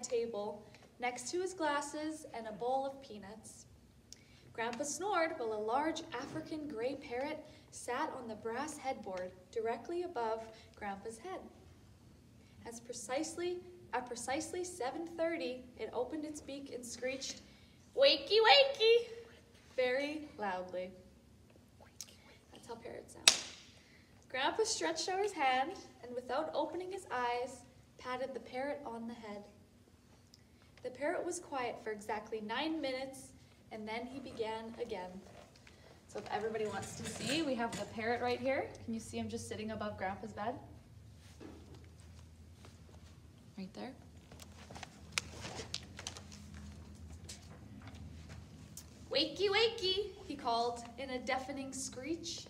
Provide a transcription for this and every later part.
table, next to his glasses and a bowl of peanuts. Grandpa snored while a large African gray parrot sat on the brass headboard directly above Grandpa's head. At precisely 7:30, it opened its beak and screeched, "Wakey, wakey," very loudly. That's how parrots sound. Grandpa stretched out his hand and without opening his eyes, patted the parrot on the head. The parrot was quiet for exactly 9 minutes, and then he began again. So if everybody wants to see, we have the parrot right here. Can you see him just sitting above Grandpa's bed? Right there. "Wakey, wakey," he called in a deafening screech.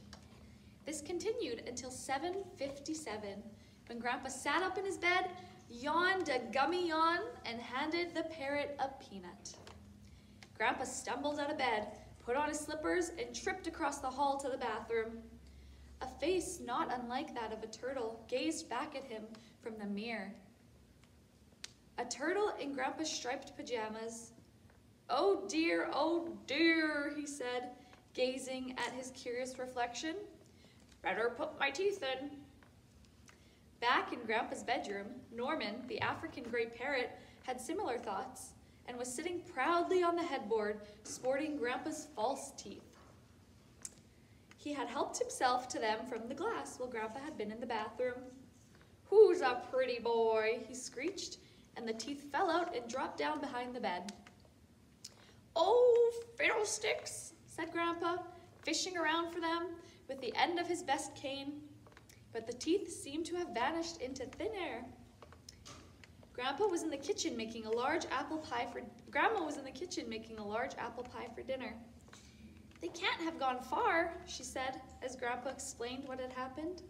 This continued until 7:57, when Grandpa sat up in his bed, yawned a gummy yawn, and handed the parrot a peanut. Grandpa stumbled out of bed, put on his slippers, and tripped across the hall to the bathroom. A face not unlike that of a turtle gazed back at him from the mirror. A turtle in Grandpa's striped pajamas. "Oh dear," he said, gazing at his curious reflection. "Better put my teeth in." Back in Grandpa's bedroom, Norman, the African gray parrot, had similar thoughts and was sitting proudly on the headboard, sporting Grandpa's false teeth. He had helped himself to them from the glass while Grandpa had been in the bathroom. "Who's a pretty boy?" he screeched, and the teeth fell out and dropped down behind the bed. "Oh, fiddlesticks," said Grandpa, fishing around for them with the end of his best cane, but the teeth seemed to have vanished into thin air. Grandma was in the kitchen making a large apple pie for dinner. "They can't have gone far," she said, as Grandpa explained what had happened.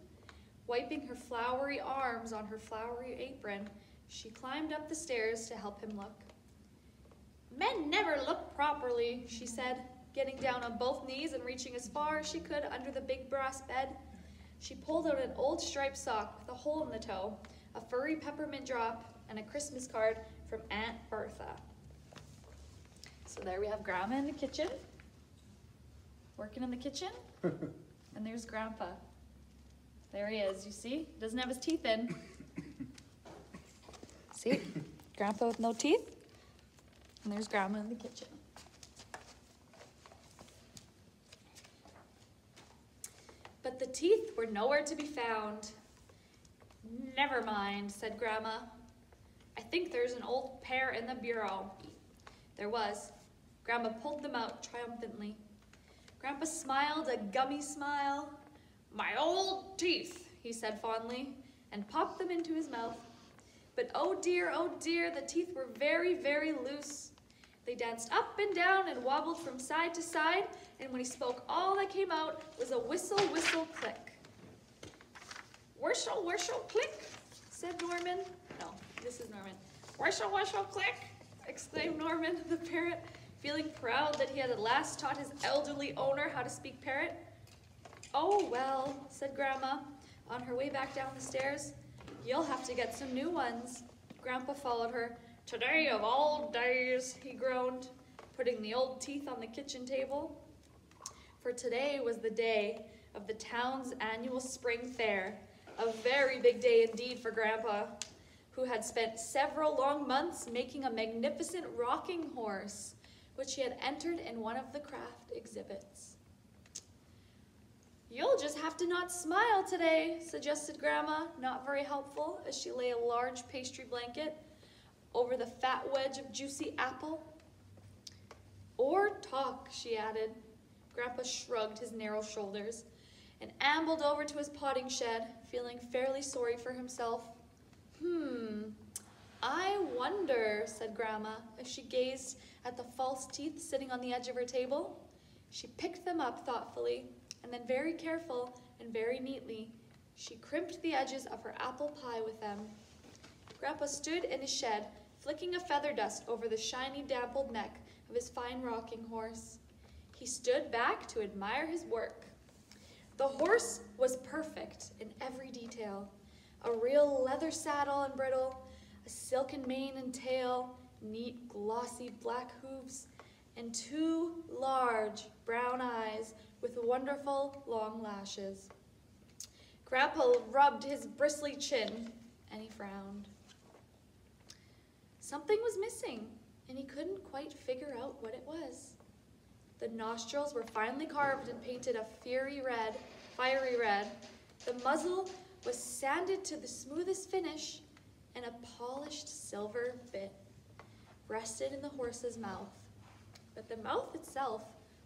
Wiping her floury arms on her flowery apron, she climbed up the stairs to help him look. "Men never look properly," she said, getting down on both knees and reaching as far as she could under the big brass bed. She pulled out an old striped sock with a hole in the toe, a furry peppermint drop, and a Christmas card from Aunt Bertha. So there we have Grandma in the kitchen, working in the kitchen, and there's Grandpa. There he is, you see? Doesn't have his teeth in. See? Grandpa with no teeth, and there's Grandma in the kitchen. But the teeth were nowhere to be found. "Never mind," said Grandma. "I think there's an old pair in the bureau." There was. Grandma pulled them out triumphantly. Grandpa smiled a gummy smile. "My old teeth," he said fondly, and popped them into his mouth. But oh dear, the teeth were very, very loose. They danced up and down and wobbled from side to side, and when he spoke, all that came out was a whistle, whistle, click. "Whistle, whistle, click," said Norman. No, this is Norman. "Whistle, whistle, click," exclaimed Norman, the parrot, feeling proud that he had at last taught his elderly owner how to speak parrot. "Oh, well," said Grandma, on her way back down the stairs. "You'll have to get some new ones." Grandpa followed her. "Today of all days," he groaned, putting the old teeth on the kitchen table. For today was the day of the town's annual spring fair, a very big day indeed for Grandpa, who had spent several long months making a magnificent rocking horse, which he had entered in one of the craft exhibits. "You'll just have to not smile today," suggested Grandma, not very helpful, as she lay a large pastry blanket over the fat wedge of juicy apple. "Or talk," she added. Grandpa shrugged his narrow shoulders and ambled over to his potting shed, feeling fairly sorry for himself. "I wonder," said Grandma, as she gazed at the false teeth sitting on the edge of her table. She picked them up thoughtfully, and then very careful and very neatly, she crimped the edges of her apple pie with them. Grandpa stood in his shed, flicking a feather dust over the shiny, dappled neck of his fine rocking horse. He stood back to admire his work. The horse was perfect in every detail. A real leather saddle and bridle, a silken mane and tail, neat glossy black hooves, and 2 large brown eyes with wonderful long lashes. Grandpa rubbed his bristly chin and he frowned. Something was missing, and he couldn't quite figure out what it was. The nostrils were finely carved and painted a fiery red. The muzzle was sanded to the smoothest finish, and a polished silver bit rested in the horse's mouth. But the mouth itself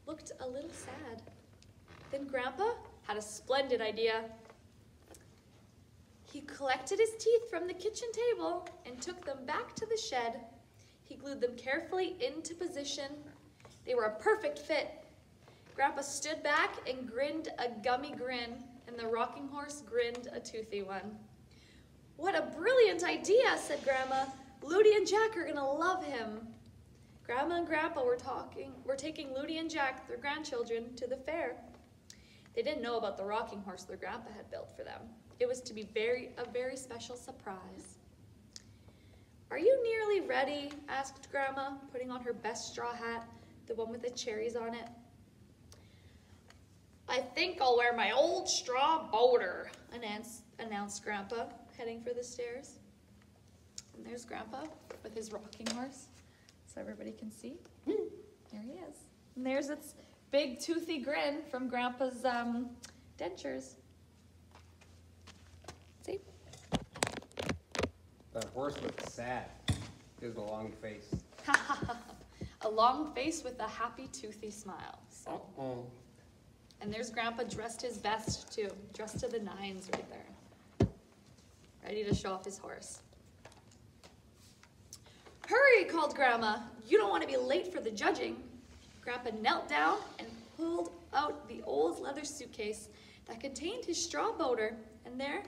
looked a little sad. Then Grandpa had a splendid idea. He collected his teeth from the kitchen table and took them back to the shed. He glued them carefully into position. They were a perfect fit. Grandpa stood back and grinned a gummy grin, and the rocking horse grinned a toothy one. "What a brilliant idea," said Grandma. "Ludi and Jack are gonna love him." Grandma and Grandpa were taking Ludi and Jack, their grandchildren, to the fair. They didn't know about the rocking horse their grandpa had built for them. It was to be a very special surprise. "Are you nearly ready?" asked Grandma, putting on her best straw hat, the one with the cherries on it. "I think I'll wear my old straw boater," announced Grandpa, heading for the stairs. And there's Grandpa with his rocking horse, so everybody can see. There he is. And there's its big toothy grin from Grandpa's dentures. See? That horse looks sad. He has a long face. A long face with a happy toothy smile. So. And there's Grandpa dressed his best too, dressed to the nines right there. Ready to show off his horse. "Hurry," called Grandma. "You don't want to be late for the judging." Grandpa knelt down and pulled out the old leather suitcase that contained his straw boater, and there,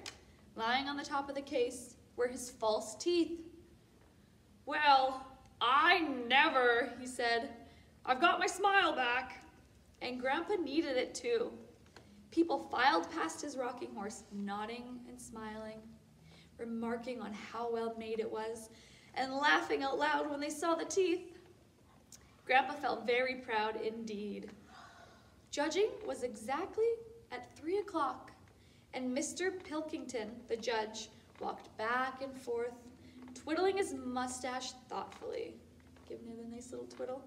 lying on the top of the case, were his false teeth. "Well, I never," he said. "I've got my smile back." And Grandpa needed it too. People filed past his rocking horse, nodding and smiling, remarking on how well made it was, and laughing out loud when they saw the teeth. Grandpa felt very proud indeed. Judging was exactly at 3 o'clock, and Mr. Pilkington, the judge, walked back and forth, twiddling his mustache thoughtfully, giving it a nice little twiddle,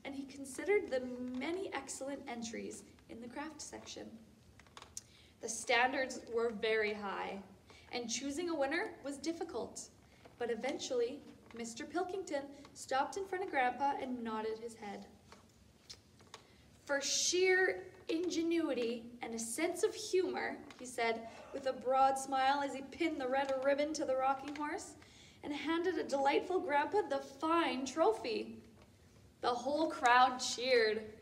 and he considered the many excellent entries in the craft section. The standards were very high, and choosing a winner was difficult, but eventually Mr. Pilkington stopped in front of Grandpa and nodded his head. "For sheer ingenuity and a sense of humor," he said with a broad smile as he pinned the red ribbon to the rocking horse and handed a delightful Grandpa the fine trophy. The whole crowd cheered.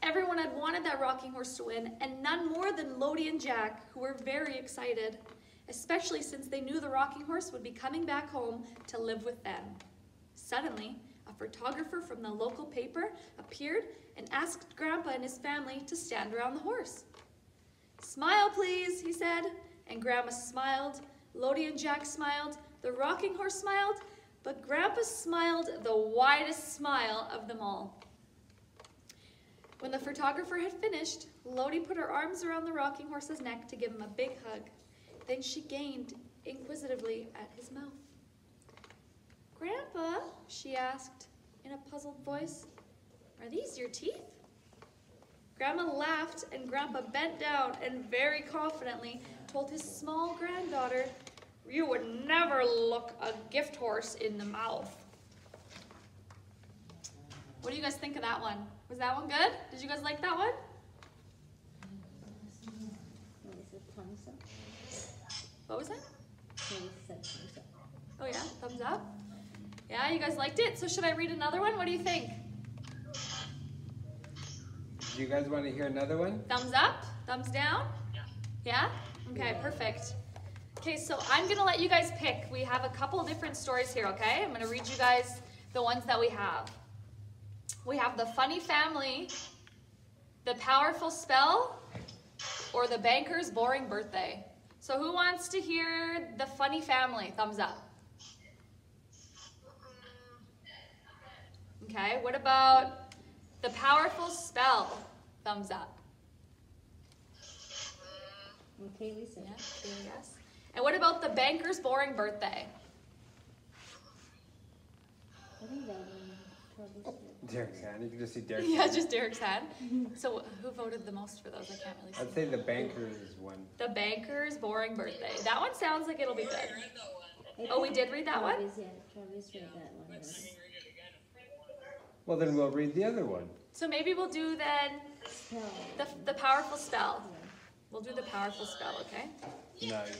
Everyone had wanted that rocking horse to win, and none more than Lodi and Jack, who were very excited, especially since they knew the rocking horse would be coming back home to live with them. Suddenly, a photographer from the local paper appeared and asked Grandpa and his family to stand around the horse. "Smile, please," he said, and Grandma smiled, Lodi and Jack smiled, the rocking horse smiled, but Grandpa smiled the widest smile of them all. When the photographer had finished, Lodi put her arms around the rocking horse's neck to give him a big hug. Then she gazed inquisitively at his mouth. "Grandpa," she asked in a puzzled voice, "are these your teeth?" Grandma laughed, and Grandpa bent down and very confidently told his small granddaughter, "You would never look a gift horse in the mouth." What do you guys think of that one? Was that one good? Did you guys like that one? What was that? Oh yeah, thumbs up. Yeah, you guys liked it? So should I read another one? What do you think? Do you guys want to hear another one? Thumbs up? Thumbs down? Yeah? Okay, perfect. Okay, so I'm gonna let you guys pick. We have a couple different stories here, okay? I'm gonna read you guys the ones that we have. We have The Funny Family, The Powerful Spell, or The Banker's Boring Birthday. So who wants to hear The Funny Family? Thumbs up. Okay, what about the powerful spell? Thumbs up. Okay, Lisa. Yeah, Kaylee, yes. And what about the banker's boring birthday? I think that one probably should. Derek's hand. You can just see Derek's Yeah, hand. just Derek's hand. So who voted the most for those? I can't really see. I'd say the bankers one. The banker's boring birthday. That one sounds like it'll be good. I Oh, we think did read that one? Travis, yeah, Travis read that one. Yes. Well, then we'll read the other one. So maybe we'll do then Spell. the powerful spell. Yeah. We'll do the powerful spell, okay? Nice.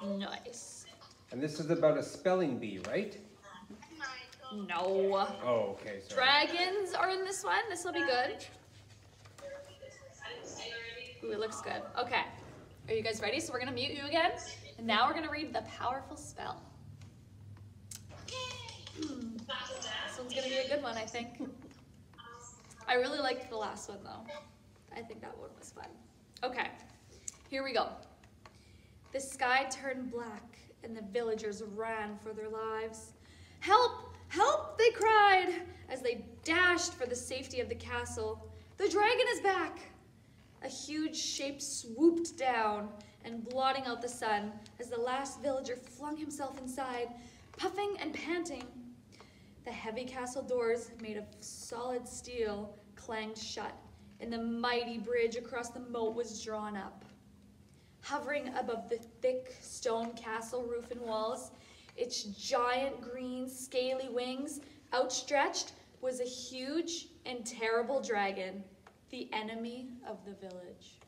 Nice. And this is about a spelling bee, right? No. Oh, okay. Sorry. Dragons are in this one. This will be good. Ooh, it looks good. Okay. Are you guys ready? So we're going to mute you again. And now we're going to read the powerful spell. This one's going to be a good one, I think. I really liked the last one, though. I think that one was fun. Okay. Here we go. The sky turned black, and the villagers ran for their lives. Help! Help! They cried as they dashed for the safety of the castle. The dragon is back! A huge shape swooped down and blotting out the sun as the last villager flung himself inside, puffing and panting. The heavy castle doors, made of solid steel, clanged shut, and the mighty bridge across the moat was drawn up. Hovering above the thick stone castle roof and walls, its giant green scaly wings outstretched, was a huge and terrible dragon, the enemy of the village.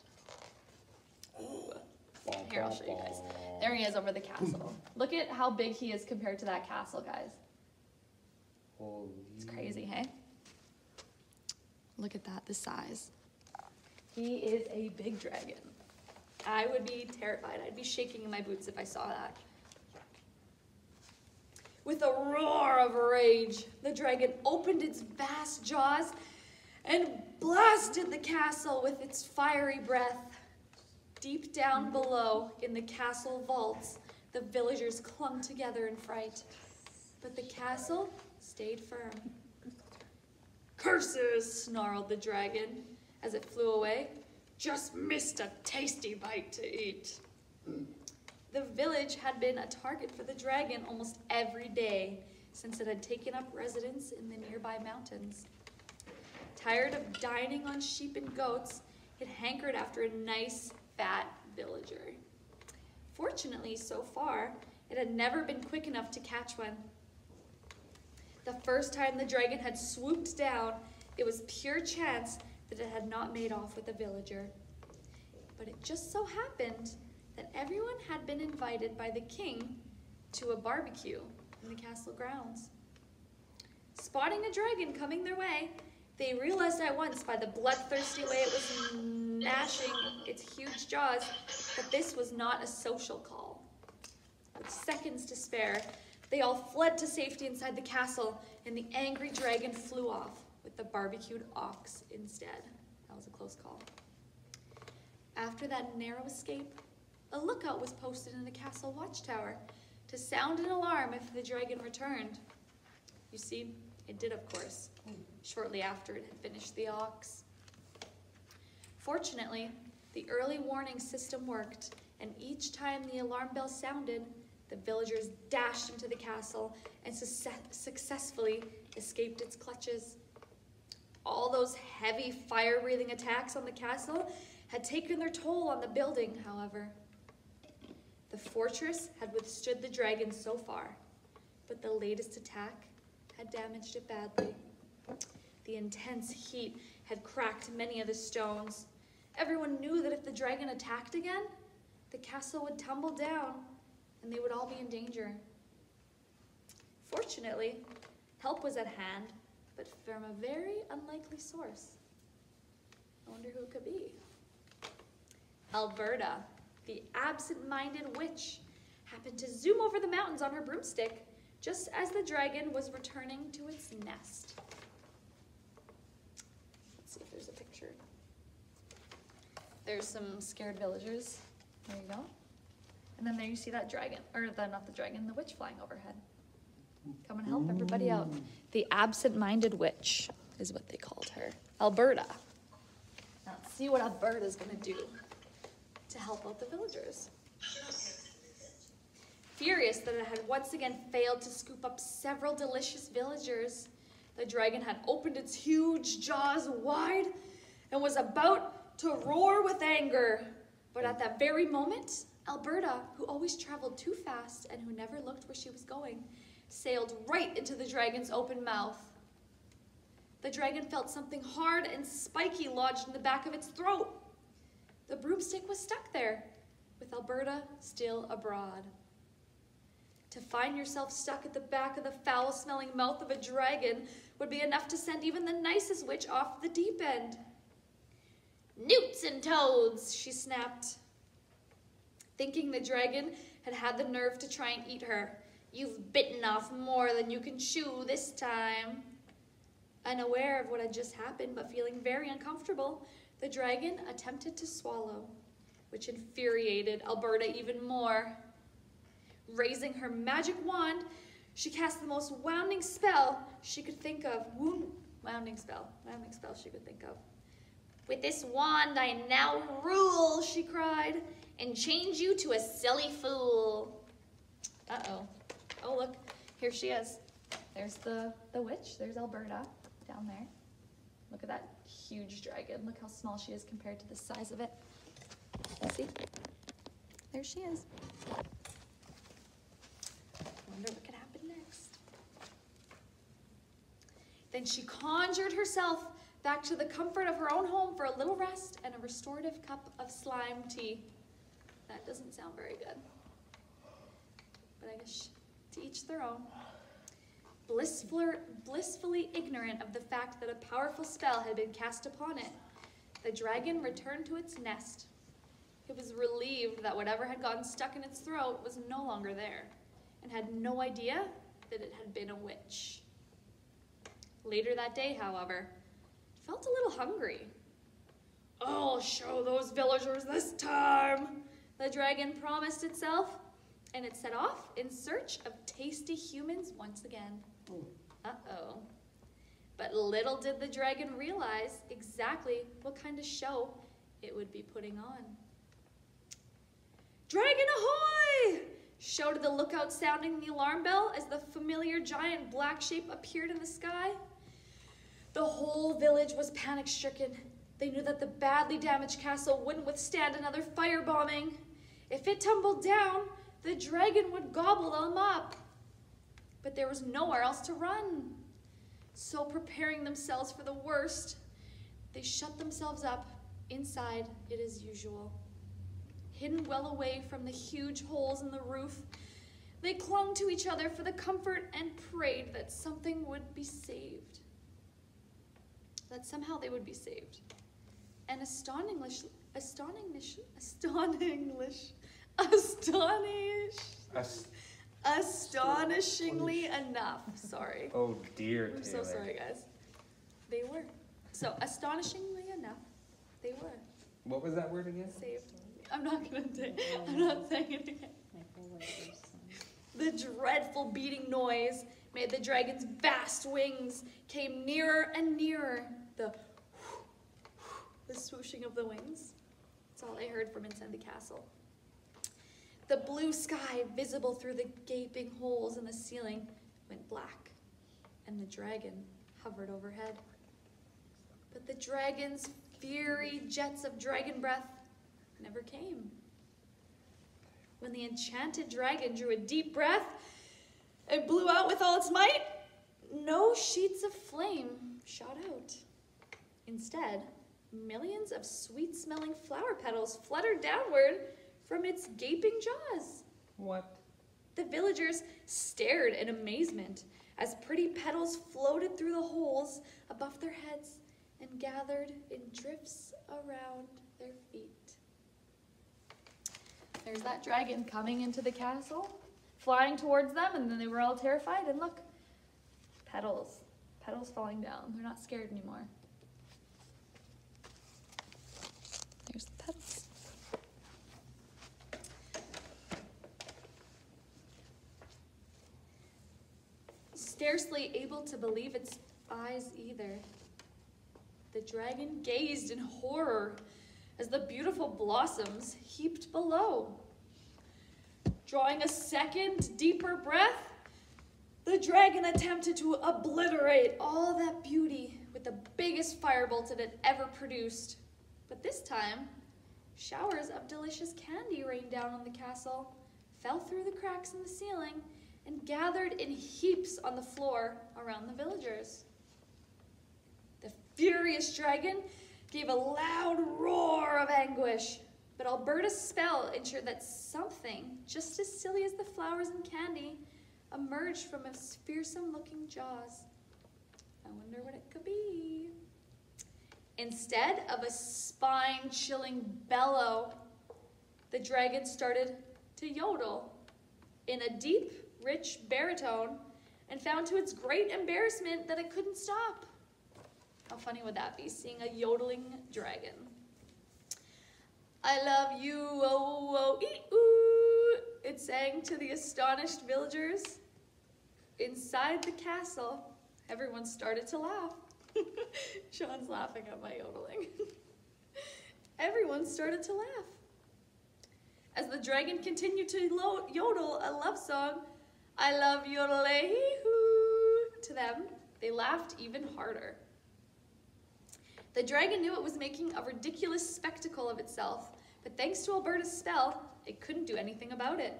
Ooh. Here, I'll show you guys. There he is over the castle. Look at how big he is compared to that castle, guys. Holy. It's crazy, hey? Look at that, the size. He is a big dragon. I would be terrified. I'd be shaking in my boots if I saw that. With a roar of rage, the dragon opened its vast jaws and blasted the castle with its fiery breath. Deep down below, in the castle vaults, the villagers clung together in fright. But the castle stayed firm. Curses, snarled the dragon as it flew away. Just missed a tasty bite to eat. The village had been a target for the dragon almost every day since it had taken up residence in the nearby mountains. Tired of dining on sheep and goats, it hankered after a nice, fat villager. Fortunately, so far, it had never been quick enough to catch one. The first time the dragon had swooped down, it was pure chance that it had not made off with a villager. But it just so happened that everyone had been invited by the king to a barbecue in the castle grounds. Spotting a dragon coming their way, they realized at once by the bloodthirsty way it was gnashing its huge jaws that this was not a social call. With seconds to spare, they all fled to safety inside the castle, and the angry dragon flew off with the barbecued ox instead. That was a close call. After that narrow escape, a lookout was posted in the castle watchtower to sound an alarm if the dragon returned. You see, it did, of course, shortly after it had finished the ox. Fortunately, the early warning system worked, and each time the alarm bell sounded, the villagers dashed into the castle and successfully escaped its clutches. All those heavy fire-breathing attacks on the castle had taken their toll on the building, however. The fortress had withstood the dragon so far, but the latest attack had damaged it badly. The intense heat had cracked many of the stones. Everyone knew that if the dragon attacked again, the castle would tumble down and they would all be in danger. Fortunately, help was at hand, but from a very unlikely source. I wonder who it could be. Alberta, the absent-minded witch, happened to zoom over the mountains on her broomstick just as the dragon was returning to its nest. Let's see if there's a picture. There's some scared villagers. There you go. And then there you see that dragon, or not the dragon, the witch flying overhead. Come and help everybody out. The absent-minded witch is what they called her. Alberta. Now let's see what Alberta's gonna do to help out the villagers. Furious that it had once again failed to scoop up several delicious villagers, the dragon had opened its huge jaws wide and was about to roar with anger. But at that very moment, Alberta, who always traveled too fast and who never looked where she was going, sailed right into the dragon's open mouth. The dragon felt something hard and spiky lodged in the back of its throat. The broomstick was stuck there, with Alberta still abroad. To find yourself stuck at the back of the foul-smelling mouth of a dragon would be enough to send even the nicest witch off the deep end. "Newts and toads," she snapped, thinking the dragon had had the nerve to try and eat her. "You've bitten off more than you can chew this time." Unaware of what had just happened, but feeling very uncomfortable, the dragon attempted to swallow, which infuriated Alberta even more. Raising her magic wand, she cast the most wounding spell she could think of. Wounding spell she could think of. "With this wand I now rule," she cried, "and change you to a silly fool." Uh-oh. Oh, look, here she is. There's the witch. There's Alberta down there. Look at that huge dragon. Look how small she is compared to the size of it. See? There she is. Wonder what could happen next. Then she conjured herself back to the comfort of her own home for a little rest and a restorative cup of slime tea. That doesn't sound very good. But I guess to each their own. Blissfully ignorant of the fact that a powerful spell had been cast upon it, the dragon returned to its nest. It was relieved that whatever had gotten stuck in its throat was no longer there, and had no idea that it had been a witch. Later that day, however, it felt a little hungry. "I'll show those villagers this time," the dragon promised itself, and it set off in search of tasty humans once again. Uh-oh. But little did the dragon realize exactly what kind of show it would be putting on. "Dragon ahoy!" shouted the lookout, sounding the alarm bell as the familiar giant black shape appeared in the sky. The whole village was panic-stricken. They knew that the badly damaged castle wouldn't withstand another firebombing. If it tumbled down, the dragon would gobble them up. But there was nowhere else to run. So preparing themselves for the worst, they shut themselves up inside it as usual. Hidden well away from the huge holes in the roof, they clung to each other for the comfort and prayed that something would be saved. That somehow they would be saved. And astonishingly enough, sorry. Oh dear, I'm so sorry, guys. They were. So astonishingly enough, they were What was that word again? saved. I'm not saying it again. The dreadful beating noise made the dragon's vast wings came nearer and nearer. The swooshing of the wings. That's all I heard from inside the castle. The blue sky, visible through the gaping holes in the ceiling, went black, and the dragon hovered overhead. But the dragon's fiery jets of dragon breath never came. When the enchanted dragon drew a deep breath and blew out with all its might, no sheets of flame shot out. Instead, millions of sweet-smelling flower petals fluttered downward from its gaping jaws. What? The villagers stared in amazement as pretty petals floated through the holes above their heads and gathered in drifts around their feet. There's that dragon coming into the castle, flying towards them, and then they were all terrified, and look, petals falling down. They're not scared anymore. There's the petals. scarcely able to believe its eyes either. The dragon gazed in horror as the beautiful blossoms heaped below. Drawing a second, deeper breath, the dragon attempted to obliterate all that beauty with the biggest firebolt it had ever produced. But this time, showers of delicious candy rained down on the castle, fell through the cracks in the ceiling, and gathered in heaps on the floor around the villagers. The furious dragon gave a loud roar of anguish, but Alberta's spell ensured that something just as silly as the flowers and candy emerged from its fearsome-looking jaws. I wonder what it could be. Instead of a spine-chilling bellow, the dragon started to yodel in a deep, rich baritone and found to its great embarrassment that it couldn't stop. How funny would that be, seeing a yodeling dragon? I love you, oh, oh, ee, ooh, it sang to the astonished villagers. Inside the castle, everyone started to laugh. Sean's laughing at my yodeling. Everyone started to laugh. As the dragon continued to yodel a love song, I love yodelay-hoo, to them, they laughed even harder. The dragon knew it was making a ridiculous spectacle of itself, but thanks to Alberta's spell, it couldn't do anything about it.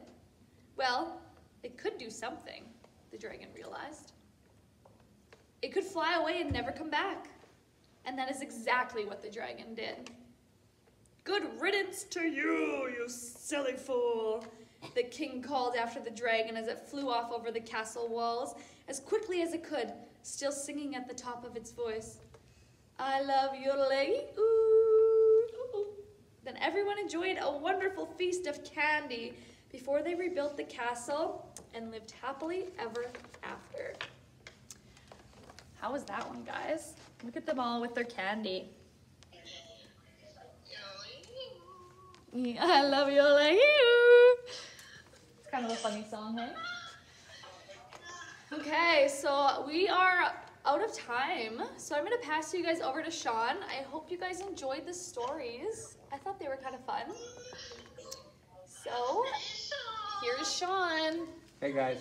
Well, it could do something, the dragon realized. It could fly away and never come back. And that is exactly what the dragon did. Good riddance to you, you silly fool, the king called after the dragon as it flew off over the castle walls as quickly as it could, still singing at the top of its voice. I love yodeling, ooh. Then everyone enjoyed a wonderful feast of candy before they rebuilt the castle and lived happily ever after. How was that one, guys? Look at them all with their candy. I love yodeling. It's kind of a funny song, hey? Okay, so we are out of time, so I'm going to pass you guys over to Sean. I hope you guys enjoyed the stories. I thought they were kind of fun. So, here's Sean. Hey guys.